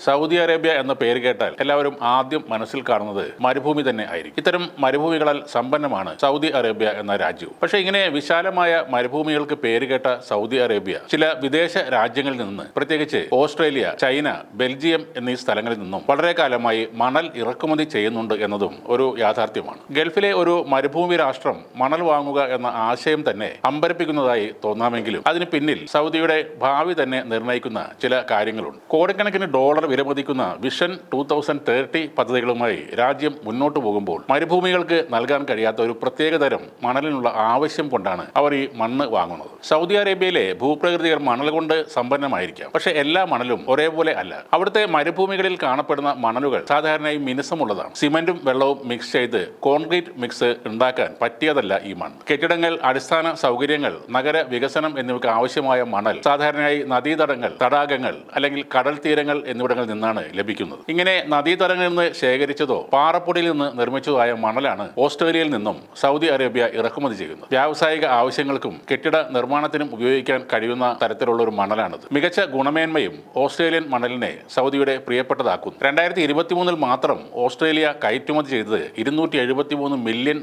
Saudi Arabia എന്ന പേര് കേട്ടാൽ എല്ലാവരും ആദ്യം മനസ്സിൽ കാണുന്നത് മരുഭൂമി തന്നെ ആയിരിക്കും. ഇത്തരം മരുഭൂമികളാൽ സമ്പന്നമാണ് സൗദി അറേബ്യ എന്ന രാജ്യവും. പക്ഷേ ഇങ്ങനെ വിശാലമായ മരുഭൂമികൾക്ക് പേരുകേട്ട സൗദി അറേബ്യ ചില വിദേശ രാജ്യങ്ങളിൽ നിന്ന്, പ്രത്യേകിച്ച് ഓസ്ട്രേലിയ, ചൈന, ബെൽജിയം എന്നീ സ്ഥലങ്ങളിൽ നിന്നും വളരെ കാലമായി മണൽ ഇറക്കുമതി ചെയ്യുന്നുണ്ട് എന്നതും ഒരു യാഥാർത്ഥ്യമാണ്. ഗൾഫിലെ ഒരു മരുഭൂമി രാഷ്ട്രം മണൽ വാങ്ങുക എന്ന ആശയം തന്നെ അമ്പരപ്പിക്കുന്നതായി തോന്നാമെങ്കിലും അതിന് പിന്നിൽ സൗദിയുടെ ഭാവി തന്നെ നിർണ്ണയിക്കുന്ന ചില കാര്യങ്ങളുണ്ട്. കോടിക്കണക്കിന് ഡോളർ വിലമതിക്കുന്ന വിഷൻ 2030 പദ്ധതികളുമായി രാജ്യം മുന്നോട്ട് പോകുമ്പോൾ മരുഭൂമികൾക്ക് നൽകാൻ കഴിയാത്ത ഒരു പ്രത്യേകതരം മണലിനുള്ള ആവശ്യം കൊണ്ടാണ് അവർ ഈ മണ്ണ് വാങ്ങുന്നത്. സൗദി അറേബ്യയിലെ ഭൂപ്രകൃതികൾ മണൽ കൊണ്ട് സമ്പന്നമായിരിക്കാം, പക്ഷേ എല്ലാ മണലും ഒരേപോലെ അല്ല. അവിടുത്തെ മരുഭൂമികളിൽ കാണപ്പെടുന്ന മണലുകൾ സാധാരണയായി മിനുസമുള്ളതാണ്. സിമന്റും വെള്ളവും മിക്സ് ചെയ്ത് കോൺക്രീറ്റ് മിക്സ് ഉണ്ടാക്കാൻ പറ്റിയതല്ല ഈ മണ്ണ്. കെട്ടിടങ്ങൾ, അടിസ്ഥാന സൗകര്യങ്ങൾ, നഗര വികസനം എന്നിവയ്ക്ക് ആവശ്യമായ മണൽ സാധാരണയായി നദീതടങ്ങൾ, തടാകങ്ങൾ അല്ലെങ്കിൽ കടൽ തീരങ്ങൾ എന്നിവിടങ്ങളിൽ നിന്നാണ് ലഭിക്കുന്നത്. ഇങ്ങനെ നദീതടങ്ങളിൽ നിന്ന് ശേഖരിച്ചതോ പാറപ്പൊടിയിൽ നിന്ന് നിർമ്മിച്ചതായ മണലാണ് ഓസ്ട്രേലിയയിൽ നിന്നും സൗദി അറേബ്യ ഇറക്കുമതി ചെയ്യുന്നത്. വ്യാവസായിക ആവശ്യങ്ങൾക്കും കെട്ടിട നിർമ്മാണത്തിനും ഉപയോഗിക്കാൻ കഴിയുന്ന തരത്തിലുള്ള ഒരു മണലാണിത്. മികച്ച ഗുണമേന്മയും ഓസ്ട്രേലിയൻ മണലിനെ സൗദിയുടെ പ്രിയപ്പെട്ടതാക്കുന്നു. 2023 മാത്രം ഓസ്ട്രേലിയ കയറ്റുമതി ചെയ്തത് $273 മില്യൺ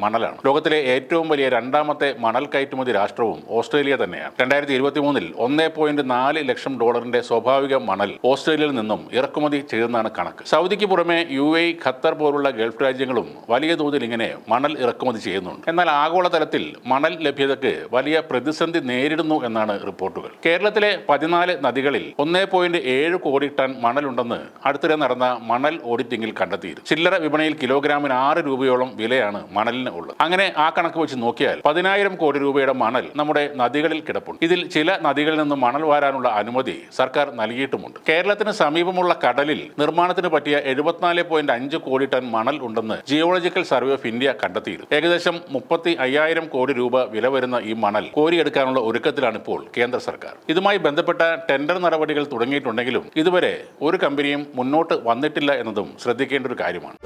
മണലാണ്. ലോകത്തിലെ ഏറ്റവും വലിയ രണ്ടാമത്തെ മണൽ കയറ്റുമതി രാഷ്ട്രവും ഓസ്ട്രേലിയ തന്നെയാണ്. 2023 $1.4 ലക്ഷം സ്വാഭാവിക മണൽ ഓസ്ട്രേലിയയിൽ നിന്നും ഇറക്കുമതി ചെയ്തെന്നാണ് കണക്ക്. സൗദിക്ക് പുറമെ UAE, ഖത്തർ പോലുള്ള ഗൾഫ് രാജ്യങ്ങളും വലിയ തോതിൽ ഇങ്ങനെ മണൽ ഇറക്കുമതി ചെയ്യുന്നുണ്ട്. എന്നാൽ ആഗോളതലത്തിൽ മണൽ ലഭ്യതയ്ക്ക് വലിയ പ്രതിസന്ധി നേരിടുന്നു എന്നാണ് റിപ്പോർട്ടുകൾ. കേരളത്തിലെ 14 നദികളിൽ 1.7 കോടി ടൺ മണലുണ്ടെന്ന് അടുത്തിടെ നടന്ന മണൽ ഓഡിറ്റിംഗിൽ കണ്ടെത്തിയിരുന്നു. ചില്ലറ വിപണിയിൽ കിലോഗ്രാമിന് 6 രൂപയോളം വിലയാണ് മണലിന് ഉള്ളത്. അങ്ങനെ ആ കണക്ക് വെച്ച് നോക്കിയാൽ 10,000 കോടി രൂപയുടെ മണൽ നമ്മുടെ നദികളിൽ കിടപ്പുണ്ട്. ഇതിൽ ചില നദികളിൽ നിന്ന് മണൽ വാരാനുള്ള അനുമതി സർക്കാർ നൽകിയിട്ടുമുണ്ട്. കേരളത്തിന് സമീപമുള്ള കടലിൽ നിർമ്മാണത്തിന് പറ്റിയ 74.5 കോടി ടൺ മണൽ ഉണ്ടെന്ന് ജിയോളജിക്കൽ സർവേ ഓഫ് ഇന്ത്യ കണ്ടെത്തിയിരുന്നു. ഏകദേശം 35,000 കോടി രൂപ വില വരുന്ന ഈ മണൽ കോരിയെടുക്കാനുള്ള ഒരുക്കത്തിലാണ് ഇപ്പോൾ കേന്ദ്ര സർക്കാർ. ഇതുമായി ബന്ധപ്പെട്ട ടെൻഡർ നടപടികൾ തുടങ്ങിയിട്ടുണ്ടെങ്കിലും ഇതുവരെ ഒരു കമ്പനിയും മുന്നോട്ട് വന്നിട്ടില്ല എന്നതും ശ്രദ്ധിക്കേണ്ട ഒരു കാര്യമാണ്.